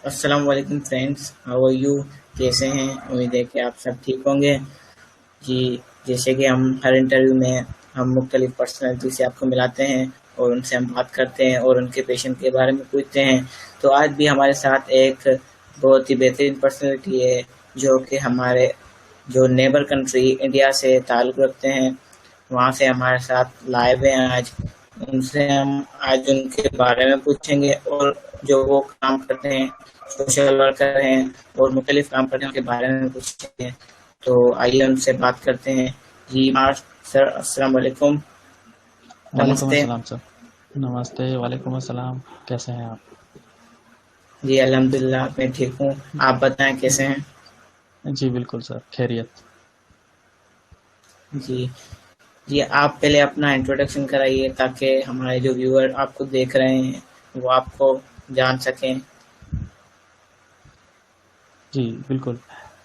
अस्सलाम वालेकुम friends, how are you? कैसे हैं? उम्मीद है कि आप सब ठीक होंगे जी। जैसे कि हम हर इंटरव्यू में हम मुख्तलिफ पर्सनैलिटी से आपको मिलाते हैं और उनसे हम बात करते हैं और उनके पेशेंट के बारे में पूछते हैं। तो आज भी हमारे साथ एक बहुत ही बेहतरीन पर्सनैलिटी है जो कि हमारे जो नेबर कंट्री इंडिया से ताल्लुक़ रखते हैं, वहाँ से हमारे साथ लाइव हैं आज। उनसे हम आज उनके बारे में पूछेंगे और जो वो काम करते हैं, सोशल वर्कर हैं और मुख्तलिफ काम करते हैं, उनके बारे में पूछेंगे। तो आइए उनसे बात करते हैं। जी सर, अस्सलाम वालेकुम। वालेकुम नमस्ते। अस्सलाम सर। नमस्ते, वालेकुम अस्सलाम। कैसे हैं आप? जी अल्हम्दुलिल्लाह मैं ठीक हूँ। आप बताएं कैसे हैं? जी बिल्कुल सर, खैरियत। जी। जी, आप पहले अपना इंट्रोडक्शन कराइए ताकि हमारे जो व्यूअर आपको देख रहे हैं वो आपको जान सकें। जी बिल्कुल।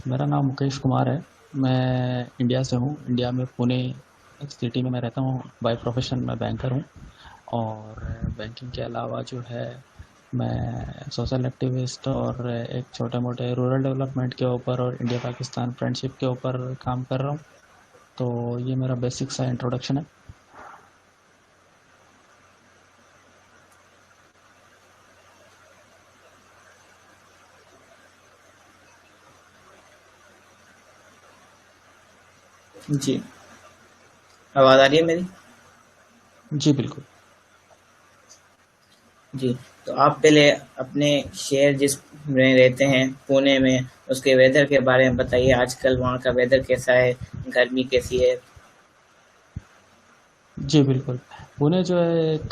मेरा नाम मुकेश कुमार है। मैं इंडिया से हूँ। इंडिया में पुणे एक सिटी में मैं रहता हूँ। बाय प्रोफेशन मैं बैंकर हूँ। और बैंकिंग के अलावा जो है मैं सोशल एक्टिविस्ट और एक छोटे मोटे रूरल डेवलपमेंट के ऊपर और इंडिया पाकिस्तान फ्रेंडशिप के ऊपर काम कर रहा हूँ। तो ये मेरा बेसिक सा इंट्रोडक्शन है। जी, आवाज़ आ रही है मेरी? जी बिल्कुल। जी, तो आप पहले अपने शहर जिस में रहते हैं, पुणे में, उसके वेदर के बारे में बताइए। आजकल वहाँ का वेदर कैसा है? गर्मी कैसी है? जी बिल्कुल। पुणे जो है एक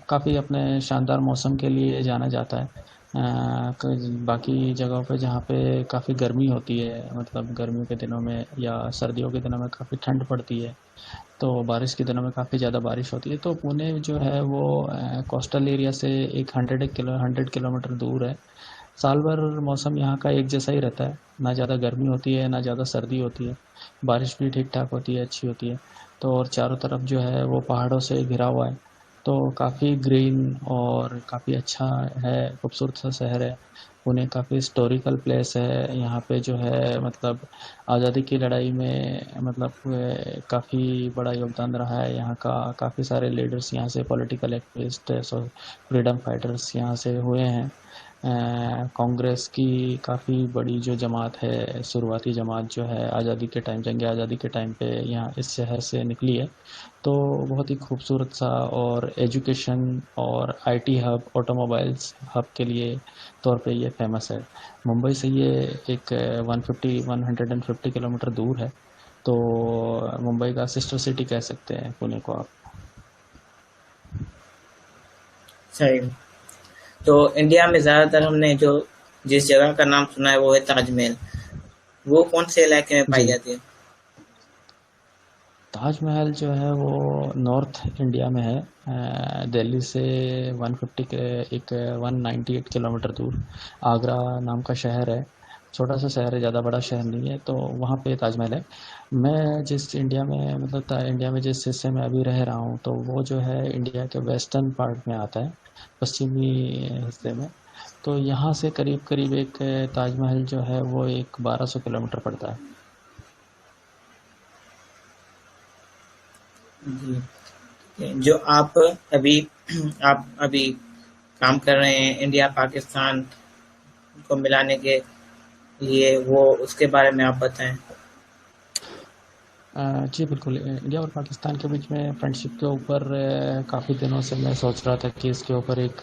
काफ़ी अपने शानदार मौसम के लिए जाना जाता है। बाकी जगहों पे जहाँ पे काफ़ी गर्मी होती है, मतलब गर्मियों के दिनों में या सर्दियों के दिनों में काफ़ी ठंड पड़ती है, तो बारिश के दिनों में काफ़ी ज़्यादा बारिश होती है। तो पुणे जो है वो कोस्टल एरिया से एक 100 किलोमीटर दूर है। साल भर मौसम यहाँ का एक जैसा ही रहता है। ना ज़्यादा गर्मी होती है, ना ज़्यादा सर्दी होती है। बारिश भी ठीक ठाक होती है, अच्छी होती है। तो और चारों तरफ जो है वो पहाड़ों से घिरा हुआ है। तो काफ़ी ग्रीन और काफ़ी अच्छा है, खूबसूरत सा शहर है। पुणे काफ़ी हिस्टोरिकल प्लेस है। यहाँ पे जो है मतलब आज़ादी की लड़ाई में मतलब काफ़ी बड़ा योगदान रहा है यहाँ का। काफ़ी सारे लीडर्स यहाँ से, पॉलिटिकल एक्टिविस्ट, फ्रीडम फाइटर्स यहाँ से हुए हैं। कांग्रेस की काफ़ी बड़ी जो जमात है, शुरुआती जमात जो है आज़ादी के टाइम, जंग आज़ादी के टाइम पे यहाँ इस शहर से निकली है। तो बहुत ही खूबसूरत सा और एजुकेशन और आईटी हब, ऑटोमोबाइल्स हब के लिए तौर पे ये फेमस है। मुंबई से ये एक 150 किलोमीटर दूर है। तो मुंबई का सिस्टर सिटी कह सकते हैं पुणे को आप। सही। तो इंडिया में ज़्यादातर हमने जो जिस जगह का नाम सुना है वो है ताजमहल। वो कौन से इलाके में पाई जी, जाती है? ताजमहल जो है वो नॉर्थ इंडिया में है। दिल्ली से 150 के एक 198 किलोमीटर दूर आगरा नाम का शहर है। छोटा सा शहर है, ज़्यादा बड़ा शहर नहीं है। तो वहाँ पे ताजमहल है। मैं जिस इंडिया में मतलब इंडिया में जिस हिस्से में अभी रह रहा हूँ, तो वो जो है इंडिया के वेस्टर्न पार्ट में आता है, पश्चिमी हिस्से में। तो यहाँ से करीब करीब एक ताजमहल जो है वो एक 1200 किलोमीटर पड़ता है। जी। जो अभी आप अभी काम कर रहे हैं इंडिया पाकिस्तान को मिलाने के लिए, वो उसके बारे में आप बताएं। जी बिल्कुल। इंडिया और पाकिस्तान के बीच में फ्रेंडशिप के ऊपर काफ़ी दिनों से मैं सोच रहा था कि इसके ऊपर एक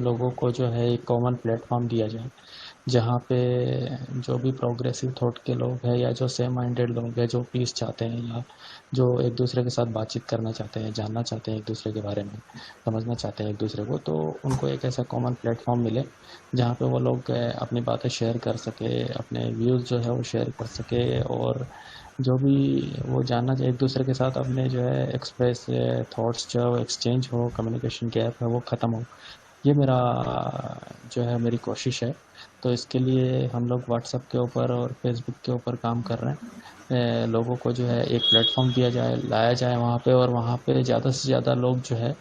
लोगों को जो है एक कॉमन प्लेटफॉर्म दिया जाए, जहाँ पे जो भी प्रोग्रेसिव थॉट के लोग हैं या जो सेम माइंडेड लोग हैं, जो पीस चाहते हैं या जो एक दूसरे के साथ बातचीत करना चाहते हैं, जानना चाहते हैं एक दूसरे के बारे में, समझना चाहते हैं एक दूसरे को, तो उनको एक ऐसा कॉमन प्लेटफॉर्म मिले जहाँ पे वो लोग अपनी बातें शेयर कर सके, अपने व्यूज़ जो है वो शेयर कर सके। और जो भी वो जानना चाहिए एक दूसरे के साथ, अपने जो है एक्सप्रेस थॉट्स जो एक्सचेंज हो, कम्युनिकेशन गैप है वो ख़त्म हो। ये मेरा जो है मेरी कोशिश है। तो इसके लिए हम लोग व्हाट्सएप के ऊपर और फेसबुक के ऊपर काम कर रहे हैं। लोगों को जो है एक प्लेटफॉर्म दिया जाए, लाया जाए वहाँ पे, और वहाँ पे ज़्यादा से ज़्यादा लोग जो है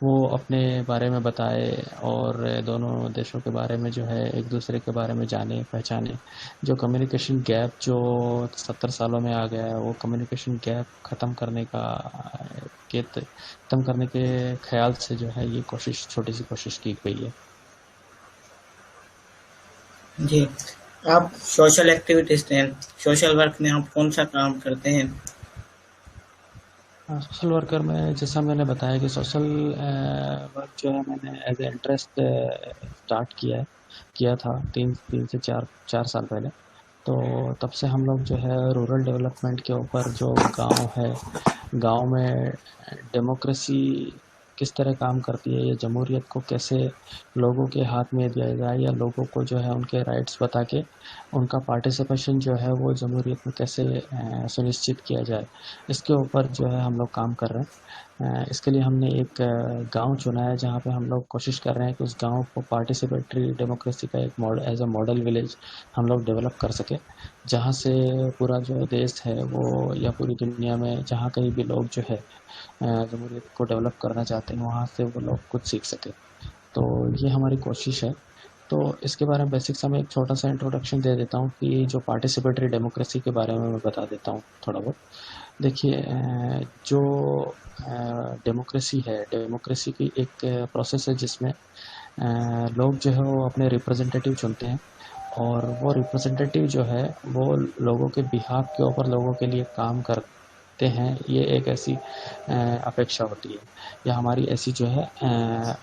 वो अपने बारे में बताए और दोनों देशों के बारे में जो है एक दूसरे के बारे में जाने पहचाने। जो कम्युनिकेशन गैप जो 70 सालों में आ गया है, वो कम्युनिकेशन गैप ख़त्म करने के ख्याल से जो है ये कोशिश, छोटी सी कोशिश की गई है। जी, आप सोशल एक्टिविटीज़ में, सोशल वर्क में आप कौन-सा काम करते हैं? सोशल वर्कर में जैसा मैंने बताया कि सोशल वर्क जो है मैंने एज ए इंटरेस्ट स्टार्ट किया था तीन से चार साल पहले। तो तब से हम लोग जो है रूरल डेवलपमेंट के ऊपर, जो गांव है, गांव में डेमोक्रेसी किस तरह काम करती है, या जमहूरियत को कैसे लोगों के हाथ में दिया जाए, या लोगों को जो है उनके राइट्स बता के उनका पार्टिसिपेशन जो है वो जमहूरियत में कैसे सुनिश्चित किया जाए, इसके ऊपर जो है हम लोग काम कर रहे हैं। इसके लिए हमने एक गांव चुना है जहां पे हम लोग कोशिश कर रहे हैं कि उस गांव को पार्टिसिपेटरी डेमोक्रेसी का एक model, as a model village हम लोग डेवलप कर सके, जहां से पूरा जो देश है वो, या पूरी दुनिया में जहां कहीं भी लोग जो है जमहूरियत को डेवलप करना चाहते हैं, वहाँ से वो लोग कुछ सीख सके। तो ये हमारी कोशिश है। तो इसके बारे में बेसिक सा मैं एक छोटा सा इंट्रोडक्शन दे देता हूँ कि जो पार्टिसिपेटरी डेमोक्रेसी के बारे में मैं बता देता हूँ थोड़ा बहुत। देखिए, जो डेमोक्रेसी है, डेमोक्रेसी की एक प्रोसेस है जिसमें लोग जो है वो अपने रिप्रेजेंटेटिव चुनते हैं, और वो रिप्रेजेंटेटिव जो है वो लोगों के बिहाफ के ऊपर लोगों के लिए काम करते हैं। ये एक ऐसी अपेक्षा होती है, या हमारी ऐसी जो है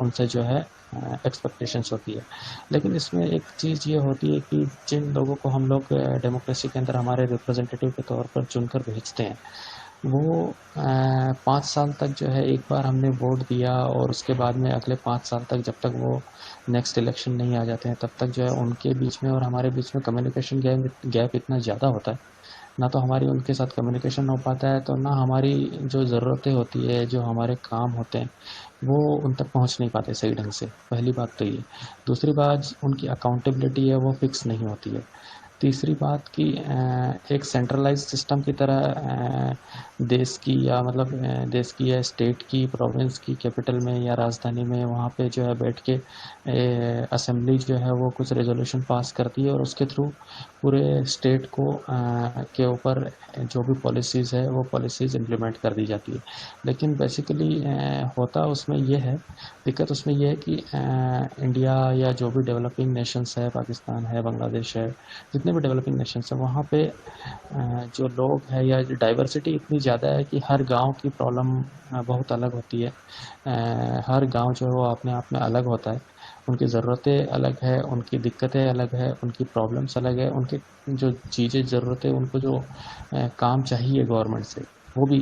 उनसे जो है एक्सपेक्टेशंस होती है। लेकिन इसमें एक चीज़ ये होती है कि जिन लोगों को हम लोग डेमोक्रेसी के अंदर हमारे रिप्रेजेंटेटिव के तौर पर चुनकर भेजते हैं, वो 5 साल तक जो है, एक बार हमने वोट दिया और उसके बाद में अगले 5 साल तक, जब तक वो नेक्स्ट इलेक्शन नहीं आ जाते हैं, तब तक जो है उनके बीच में और हमारे बीच में कम्युनिकेशन गैप इतना ज़्यादा होता है। ना तो हमारी उनके साथ कम्युनिकेशन हो पाता है, तो ना हमारी जो ज़रूरतें होती है, जो हमारे काम होते हैं, वो उन तक पहुंच नहीं पाते सही ढंग से। पहली बात तो ये। दूसरी बात, उनकी अकाउंटेबिलिटी है वो फिक्स नहीं होती है। तीसरी बात कि एक सेंट्रलाइज्ड सिस्टम की तरह देश की, या मतलब देश की या स्टेट की, प्रोविंस की कैपिटल में या राजधानी में, वहाँ पे जो है बैठ के असेंबली जो है वो कुछ रेजोल्यूशन पास करती है, और उसके थ्रू पूरे स्टेट को के ऊपर जो भी पॉलिसीज़ है वो पॉलिसीज़ इम्प्लीमेंट कर दी जाती है। लेकिन बेसिकली होता उसमें ये है, दिक्कत उसमें ये है कि इंडिया या जो भी डेवलपिंग नेशंस है, पाकिस्तान है, बांग्लादेश है, जितने भी डेवलपिंग नेशंस हैं, वहाँ पे जो लोग हैं, या डाइवर्सिटी इतनी ज़्यादा है कि हर गांव की प्रॉब्लम बहुत अलग होती है। हर गांव जो है वो अपने आप में अलग होता है। उनकी ज़रूरतें अलग है, उनकी दिक्कतें अलग है, उनकी प्रॉब्लम्स अलग है, उनकी जो चीज़ें, ज़रूरतें, उनको जो काम चाहिए गवर्नमेंट से, वो भी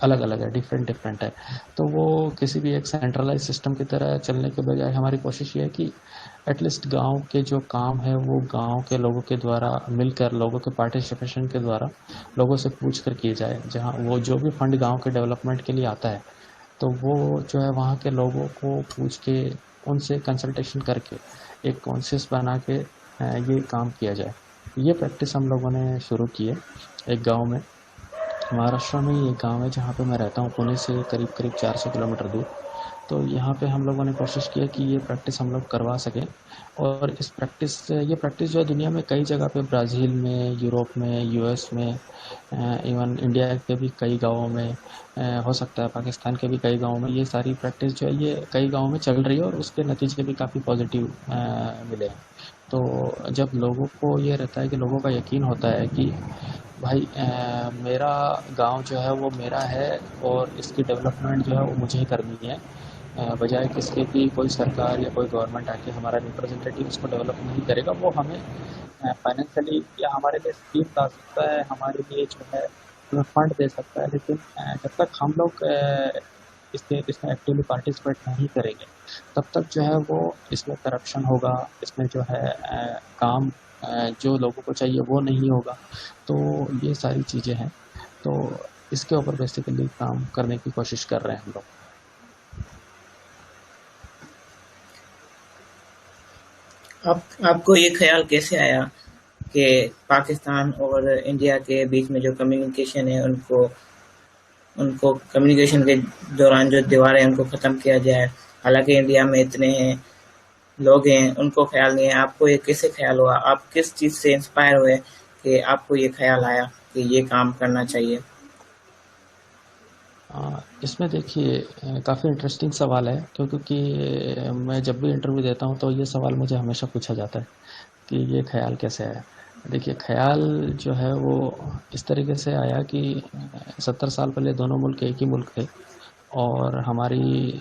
अलग अलग है, डिफरेंट डिफरेंट है। तो वो किसी भी एक सेंट्रलाइज सिस्टम की तरह चलने के बजाय हमारी कोशिश ये है कि एटलीस्ट गांव के जो काम है वो गांव के लोगों के द्वारा मिलकर, लोगों के पार्टिसिपेशन के द्वारा लोगों से पूछ कर किए जाए। जहां वो जो भी फंड गांव के डेवलपमेंट के लिए आता है, तो वो जो है वहाँ के लोगों को पूछ के, उनसे कंसल्टेशन करके एक कॉन्शियस बना के ये काम किया जाए। ये प्रैक्टिस हम लोगों ने शुरू की है एक गांव में। महाराष्ट्र में ही एक गांव है जहाँ पे मैं रहता हूँ, पुणे से करीब करीब 400 किलोमीटर दूर। तो यहाँ पे हम लोगों ने कोशिश की है कि ये प्रैक्टिस हम लोग करवा सकें। और ये प्रैक्टिस जो है दुनिया में कई जगह पे, ब्राज़ील में, यूरोप में, यूएस में, इवन इंडिया के भी कई गांवों में, हो सकता है पाकिस्तान के भी कई गांवों में, ये सारी प्रैक्टिस जो है ये कई गांवों में चल रही है, और उसके नतीजे भी काफ़ी पॉजिटिव मिले हैं। तो जब लोगों को ये रहता है कि लोगों का यकीन होता है कि भाई मेरा गांव जो है वो मेरा है, और इसकी डेवलपमेंट जो है वो मुझे ही करनी है, बजाय किसके कि कोई सरकार या कोई गवर्नमेंट आके हमारा रिप्रेजेंटेटिव उसको डेवलप नहीं करेगा। वो हमें फाइनेंशियली या हमारे लिए स्कीम ला सकता है, हमारे लिए जो है हमें फंड दे सकता है, लेकिन जब तक हम लोग इसमें एक्टिवली पार्टिसिपेट नहीं करेंगे, तब तक जो है वो इसमें करप्शन होगा, इसमें जो है काम जो लोगों को चाहिए वो नहीं होगा। तो ये सारी चीज़ें हैं। तो इसके ऊपर बेसिकली काम करने की कोशिश कर रहे हैं हम लोग। आपको ये ख्याल कैसे आया कि पाकिस्तान और इंडिया के बीच में जो कम्युनिकेशन है उनको उनको कम्युनिकेशन के दौरान जो दीवारें उनको ख़त्म किया जाए। हालांकि इंडिया में इतने हैं लोग हैं, उनको ख्याल नहीं है। आपको ये कैसे ख्याल हुआ? आप किस चीज़ से इंस्पायर हुए कि आपको ये ख्याल आया कि ये काम करना चाहिए? इसमें देखिए काफ़ी इंटरेस्टिंग सवाल है, क्योंकि मैं जब भी इंटरव्यू देता हूँ तो ये सवाल मुझे हमेशा पूछा जाता है कि ये ख्याल कैसे आया। देखिए, ख्याल जो है वो इस तरीके से आया कि 70 साल पहले दोनों मुल्क एक ही मुल्क थे, और हमारी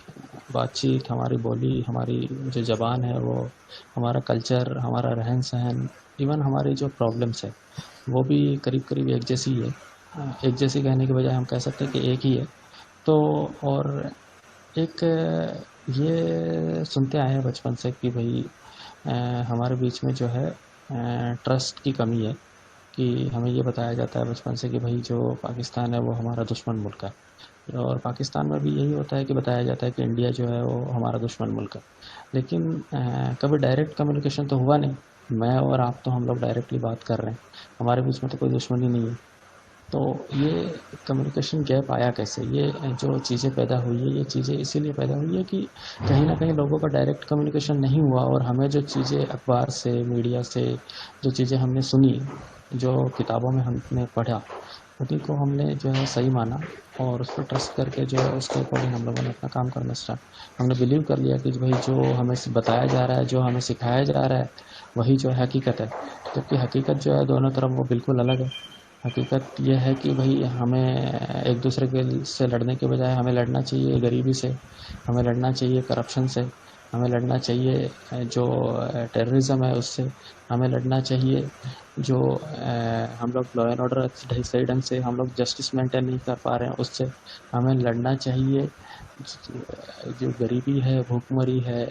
बातचीत, हमारी बोली, हमारी जो ज़बान है वो, हमारा कल्चर, हमारा रहन सहन, इवन हमारी जो प्रॉब्लम्स है वो भी करीब करीब एक जैसी ही है। एक जैसी कहने के बजाय हम कह सकते हैं कि एक ही है। तो और एक ये सुनते आए हैं बचपन से कि भाई हमारे बीच में जो है ट्रस्ट की कमी है, कि हमें ये बताया जाता है बचपन से कि भाई जो पाकिस्तान है वो हमारा दुश्मन मुल्क है, और पाकिस्तान में भी यही होता है कि बताया जाता है कि इंडिया जो है वो हमारा दुश्मन मुल्क है। लेकिन कभी डायरेक्ट कम्युनिकेशन तो हुआ नहीं। मैं और आप तो हम लोग डायरेक्टली बात कर रहे हैं, हमारे बीच में तो कोई दुश्मनी नहीं है। तो ये कम्युनिकेशन गैप आया कैसे? ये जो चीज़ें पैदा हुई है, ये चीज़ें इसीलिए पैदा हुई है कि कहीं न कहीं लोगों का डायरेक्ट कम्युनिकेशन नहीं हुआ, और हमें जो चीज़ें अखबार से, मीडिया से जो चीज़ें हमने सुनी, जो किताबों में हमने पढ़ा, उन्हीं को हमने जो है सही माना, और उस पर ट्रस्ट करके जो है उसके अकॉर्डिंग हम लोगों ने अपना काम करना स्टार्ट। हमने बिलीव कर लिया कि भाई जो हमें बताया जा रहा है, जो हमें सिखाया जा रहा है, वही जो है हकीकत है। जबकि हकीकत जो है दोनों तरफ वो बिल्कुल अलग है। हकीकत यह है कि भाई हमें एक दूसरे के से लड़ने के बजाय हमें लड़ना चाहिए गरीबी से, हमें लड़ना चाहिए करप्शन से, हमें लड़ना चाहिए जो टेररिज्म है उससे, हमें लड़ना चाहिए जो हम लोग लॉ एंड ऑर्डर सही ढंग से हम लोग जस्टिस मेंटेन नहीं कर पा रहे हैं उससे, हमें लड़ना चाहिए जो गरीबी है, भूखमरी है,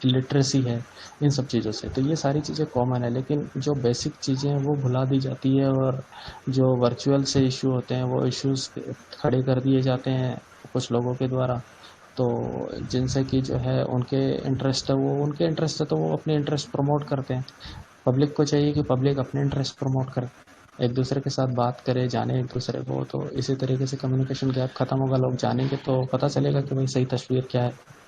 लिटरेसी है, इन सब चीज़ों से। तो ये सारी चीज़ें कॉमन है, लेकिन जो बेसिक चीज़ें हैं वो भुला दी जाती है, और जो वर्चुअल से इशू होते हैं वो इश्यूज़ खड़े कर दिए जाते हैं कुछ लोगों के द्वारा। तो जिनसे कि जो है उनके इंटरेस्ट है, वो उनके इंटरेस्ट है तो वो अपने इंटरेस्ट प्रमोट करते हैं। पब्लिक को चाहिए कि पब्लिक अपने इंटरेस्ट प्रमोट करे, एक दूसरे के साथ बात करे, जाने एक दूसरे को। तो इसी तरीके से कम्युनिकेशन गैप ख़त्म होगा, लोग जानेंगे तो पता चलेगा कि भाई सही तस्वीर क्या है।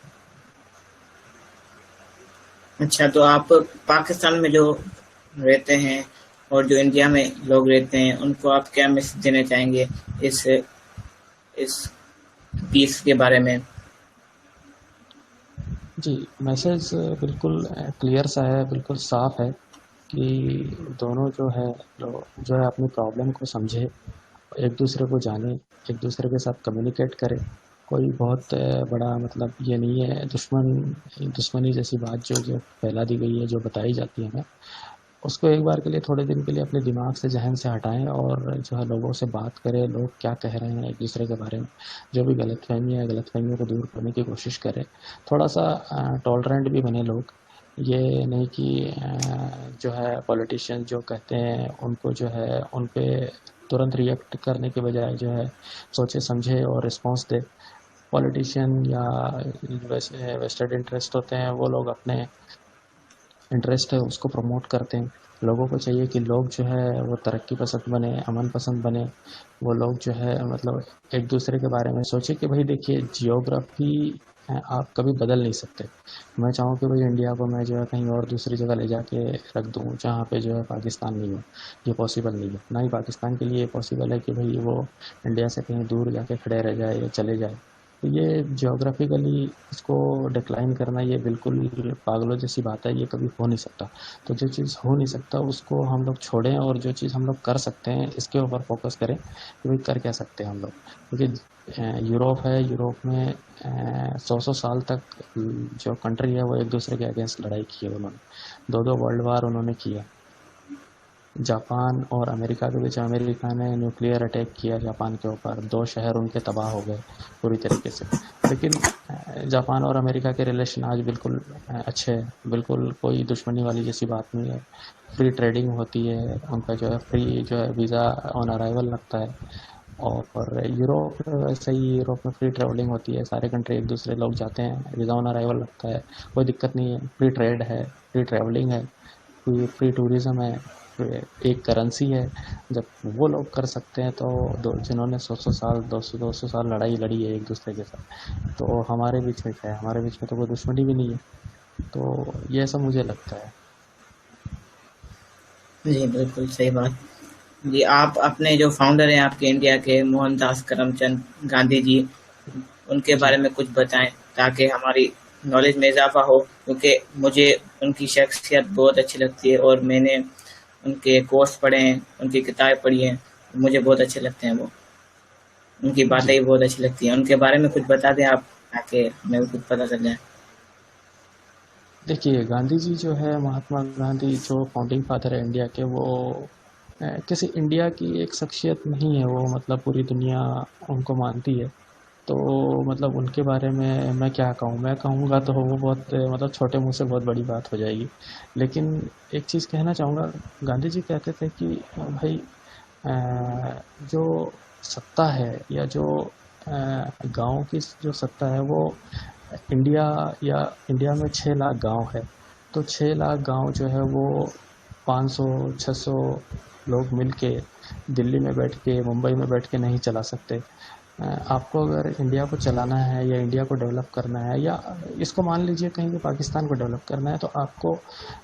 अच्छा, तो आप पाकिस्तान में जो रहते हैं और जो इंडिया में लोग रहते हैं, उनको आप क्या मैसेज देना चाहेंगे इस पीस के बारे में? जी, मैसेज बिल्कुल क्लियर सा है, बिल्कुल साफ है कि दोनों जो है जो है अपनी प्रॉब्लम को समझे, एक दूसरे को जाने, एक दूसरे के साथ कम्युनिकेट करे। कोई बहुत बड़ा मतलब ये नहीं है दुश्मनी जैसी बात जो फैला दी गई है, जो बताई जाती है हमें, उसको एक बार के लिए, थोड़े दिन के लिए अपने दिमाग से, ज़हन से हटाएं, और जो है लोगों से बात करें, लोग क्या कह रहे हैं एक दूसरे के बारे में, जो भी गलतफहमी है गलतफहमियों को दूर करने की कोशिश करें। थोड़ा सा टॉलरेंट भी बने लोग, ये नहीं कि जो है पॉलिटिशियन जो कहते हैं उनको जो है उन पे तुरंत रिएक्ट करने के बजाय जो है सोचे समझे और रिस्पॉन्स दे। पॉलिटिशियन या वेस्टेड इंटरेस्ट होते हैं, वो लोग अपने इंटरेस्ट है उसको प्रमोट करते हैं। लोगों को चाहिए कि लोग जो है वो तरक्की पसंद बने, अमन पसंद बने। वो लोग जो है मतलब एक दूसरे के बारे में सोचे कि भाई देखिए, जियोग्राफी आप कभी बदल नहीं सकते। मैं चाहूँ कि भाई इंडिया को मैं जो है कहीं और दूसरी जगह ले जाके रख दूँ जहाँ पे जो है पाकिस्तान नहीं हो, ये पॉसिबल नहीं है। ना ही पाकिस्तान के लिए ये पॉसिबल है कि भाई वो इंडिया से कहीं दूर जाके खड़े रह जाए या चले जाए। तो ये जियोग्राफिकली इसको डिक्लाइन करना ये बिल्कुल पागलों जैसी बात है, ये कभी हो नहीं सकता। तो जो चीज़ हो नहीं सकता उसको हम लोग छोड़ें, और जो चीज़ हम लोग कर सकते हैं इसके ऊपर फोकस करें कि भाई कर क्या सकते हैं हम लोग। क्योंकि यूरोप है, यूरोप में 100 साल तक जो कंट्री है वो एक दूसरे के अगेंस्ट लड़ाई की है उन्होंने, दो वर्ल्ड वार उन्होंने किया। जापान और अमेरिका के बीच, अमेरिका ने न्यूक्लियर अटैक किया जापान के ऊपर, 2 शहर उनके तबाह हो गए पूरी तरीके से। लेकिन जापान और अमेरिका के रिलेशन आज बिल्कुल अच्छे हैं, बिल्कुल कोई दुश्मनी वाली जैसी बात नहीं है। फ्री ट्रेडिंग होती है, उनका जो है फ्री जो है वीज़ा ऑन अराइवल लगता है। और यूरोप वैसे ही, यूरोप में फ्री ट्रेवलिंग होती है, सारे कंट्री एक दूसरे लोग जाते हैं, वीज़ा ऑन अराइवल लगता है, कोई दिक्कत नहीं है। फ्री ट्रेड है, फ्री ट्रेवलिंग है, फ्री टूरिज़्म है। एक करेंसी है। जब वो लोग कर सकते हैं तो दो जिन्होंने 100-100 साल 200-200 साल लड़ाई लड़ी है एक दूसरे के साथ, तो हमारे बीच में क्या है, हमारे बीच में तो कोई दुश्मनी भी नहीं है। तो ये सब मुझे लगता है। जी, बिल्कुल सही बात। जी, आप अपने जो फाउंडर हैं आपके इंडिया के, मोहनदास करमचंद गांधी जी, उनके जी। बारे में कुछ बताएं ताकि हमारी नॉलेज में इजाफा हो, क्योंकि मुझे उनकी शख्सियत बहुत अच्छी लगती है और मैंने उनके कोर्स पढ़े हैं, उनकी किताबें पढ़ी हैं, मुझे बहुत अच्छे लगते हैं वो। उनकी बातें जी। भी बहुत अच्छी लगती हैं। उनके बारे में कुछ बता दें आप, ताकि हमें भी कुछ पता चल जाए। देखिए, गांधी जी जो है, महात्मा गांधी जो फाउंडिंग फादर है इंडिया के, वो किसी इंडिया की एक शख्सियत नहीं है, वो मतलब पूरी दुनिया उनको मानती है। तो मतलब उनके बारे में मैं क्या कहूँ, मैं कहूँगा तो वो बहुत मतलब छोटे मुंह से बहुत बड़ी बात हो जाएगी। लेकिन एक चीज़ कहना चाहूँगा, गांधी जी कहते थे कि भाई जो सत्ता है या जो गाँव की जो सत्ता है वो इंडिया या इंडिया में 6 लाख गांव है। तो 6 लाख गांव जो है वो 500-600 लोग मिलके दिल्ली में बैठ के, मुंबई में बैठ के नहीं चला सकते। आपको अगर इंडिया को चलाना है या इंडिया को डेवलप करना है, या इसको मान लीजिए कहीं भी पाकिस्तान को डेवलप करना है, तो आपको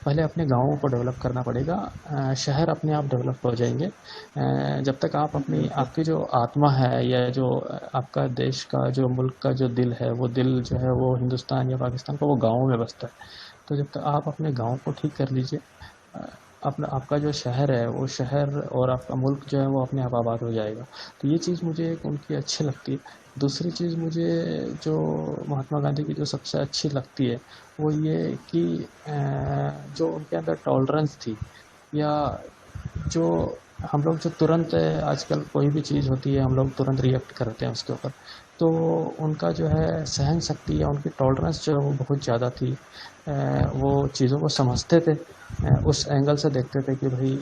पहले अपने गाँवों को डेवलप करना पड़ेगा। शहर अपने आप डेवलप हो जाएंगे। जब तक आप अपनी बिल्कुल। आपकी जो आत्मा है या जो आपका देश का जो मुल्क का जो दिल है, वो दिल जो है वो हिंदुस्तान या पाकिस्तान का वो गाँव में बसता है। तो जब तक आप अपने गाँव को ठीक कर लीजिए, अपना आपका जो शहर है वो शहर और आपका मुल्क जो है वो अपने आप आबाद हो जाएगा। तो ये चीज़ मुझे एक उनकी अच्छी लगती है। दूसरी चीज़ मुझे जो महात्मा गांधी की जो सबसे अच्छी लगती है, वो ये कि जो उनके अंदर टॉलरेंस थी, या जो हम लोग जो तुरंत आजकल कोई भी चीज़ होती है हम लोग तुरंत रिएक्ट करते हैं उसके ऊपर। तो उनका जो है सहन शक्ति या उनकी टॉलरेंस जो है वो बहुत ज़्यादा थी। वो चीज़ों को समझते थे, उस एंगल से देखते थे कि भाई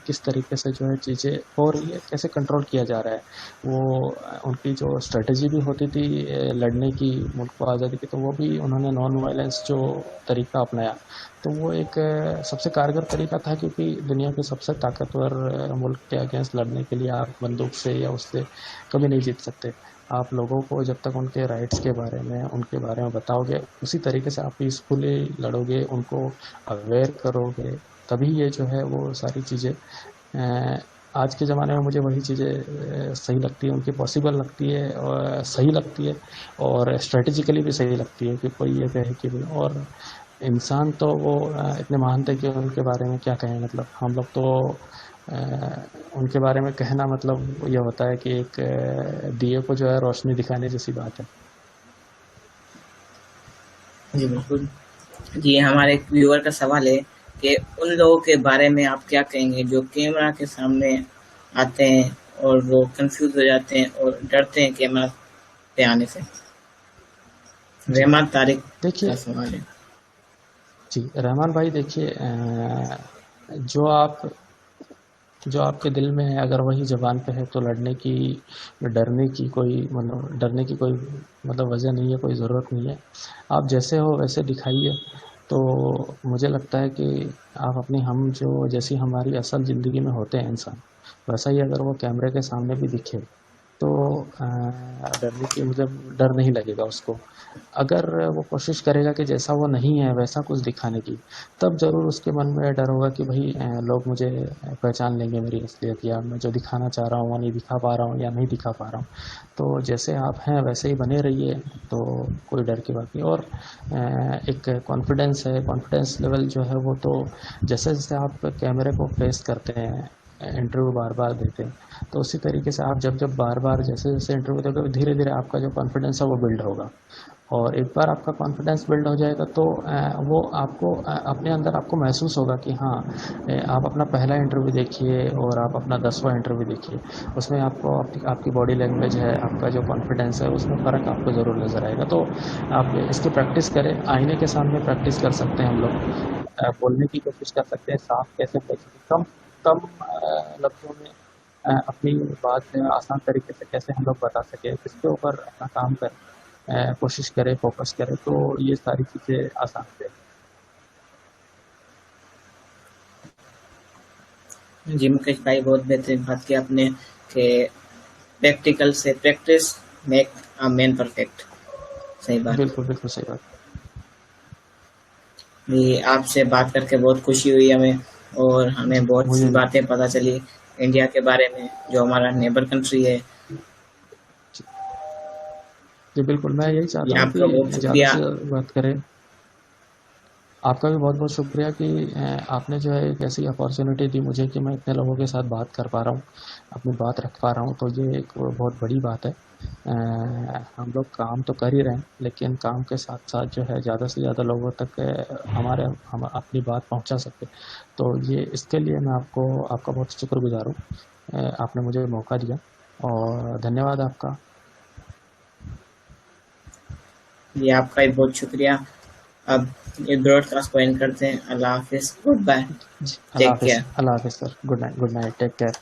किस तरीके से जो है चीज़ें हो रही है, कैसे कंट्रोल किया जा रहा है। वो उनकी जो स्ट्रेटजी भी होती थी लड़ने की, मुल्क को आज़ादी की, तो वो भी उन्होंने नॉन वायलेंस जो तरीका अपनाया, तो वो एक सबसे कारगर तरीका था, क्योंकि दुनिया के सबसे ताकतवर मुल्क के अगेंस्ट लड़ने के लिए आप बंदूक से या उससे कभी नहीं जीत सकते। आप लोगों को जब तक उनके राइट्स के बारे में, उनके बारे में बताओगे, उसी तरीके से आप पीसफुली लड़ोगे, उनको अवेयर करोगे, तभी ये जो है वो सारी चीज़ें आज के ज़माने में मुझे वही चीज़ें सही लगती है, उनकी पॉसिबल लगती है और सही लगती है, और स्ट्रेटेजिकली भी सही लगती है कि कोई ये कहे कि भी। और इंसान तो वो इतने महान थे कि उनके बारे में क्या कहें, मतलब हम लोग तो उनके बारे में कहना मतलब ये होता है कि एक दिए को जो है रोशनी दिखाने जैसी बात है। जी, बिल्कुल। जी, हमारे एक व्यूअर का सवाल है कि उन लोगों के बारे में आप क्या कहेंगे जो कैमरा के सामने आते हैं और वो कंफ्यूज हो जाते हैं और डरते हैं कैमरा पे आने से? जी। रहमान तारिक का देखिए, सवाल है। जी, रहमान भाई देखिए, जो आप जो आपके दिल में है अगर वही ज़बान पे है तो लड़ने की, डरने की कोई मतलब डरने की कोई मतलब वजह नहीं है, कोई ज़रूरत नहीं है। आप जैसे हो वैसे दिखाइए। तो मुझे लगता है कि आप अपनी हम जो जैसी हमारी असल ज़िंदगी में होते हैं इंसान, वैसा ही अगर वो कैमरे के सामने भी दिखे तो डरने की मतलब डर नहीं लगेगा उसको। अगर वो कोशिश करेगा कि जैसा वो नहीं है वैसा कुछ दिखाने की, तब ज़रूर उसके मन में डर होगा कि भाई लोग मुझे पहचान लेंगे मेरी असलियत, या मैं जो दिखाना चाह रहा हूँ वो नहीं दिखा पा रहा हूँ या नहीं दिखा पा रहा हूँ। तो जैसे आप हैं वैसे ही बने रहिए, तो कोई डर की बात नहीं। और एक कॉन्फिडेंस है, कॉन्फिडेंस लेवल जो है वो तो जैसे जैसे आप कैमरे को फेस करते हैं, इंटरव्यू बार बार देते हैं, तो उसी तरीके से आप जब जब बार बार जैसे जैसे इंटरव्यू दोगे, धीरे धीरे आपका जो कॉन्फिडेंस है वो बिल्ड होगा। और एक बार आपका कॉन्फिडेंस बिल्ड हो जाएगा तो वो आपको अपने अंदर आपको महसूस होगा कि हाँ, आप अपना पहला इंटरव्यू देखिए और आप अपना 10वां इंटरव्यू देखिए, उसमें आपको आपकी बॉडी लैंग्वेज है, आपका जो कॉन्फिडेंस है, उसमें फ़र्क आपको ज़रूर नज़र आएगा। तो आप इसकी प्रैक्टिस करें, आईने के सामने प्रैक्टिस कर सकते हैं हम लोग, बोलने की कोशिश कर सकते हैं, साफ कैसे बोल सकते हैं, कम कम लफ्ज़ों में अपनी बात जो है आसान तरीके से कैसे हम लोग बता सकें, इसके ऊपर अपना काम करें, कोशिश करें, फोकस करें, तो ये सारी चीज़ें आसान हो जाएगी। जी मुकेश भाई, बहुत बेहतरीन बात की आपने कि प्रैक्टिकल से practice make a man perfect. सही बात। बिल्कुल बिल्कुल सही बात। जी, आपसे बात करके बहुत खुशी हुई हमें, और हमें जी बहुत सी मुझे भी। बातें पता चली इंडिया के बारे में, जो हमारा नेबर कंट्री है। जी, जी बिल्कुल, मैं यही जी चाहता हूँ आपका बहुत कि ज़्यादा शुक्रिया। से बात करें। आपका भी बहुत बहुत शुक्रिया कि आपने जो है एक ऐसी अपॉर्चुनिटी दी मुझे कि मैं इतने लोगों के साथ बात कर पा रहा हूँ, अपनी बात रख पा रहा हूँ, तो ये एक बहुत बड़ी बात है। हम लोग काम तो कर ही रहे हैं, लेकिन काम के साथ साथ जो है ज़्यादा से ज़्यादा लोगों तक हम अपनी बात पहुँचा सकते। तो ये इसके लिए मैं आपका बहुत शुक्रगुजार हूँ। आपने मुझे मौका दिया, और धन्यवाद आपका। जी आपका भी बहुत शुक्रिया। अब ये ब्रॉडकास्ट को एंड करते हैं। अल्लाह हाफिज़, गुड बाय, जी, टेक केयर। अल्लाह हाफिज़ सर। Good night, take care.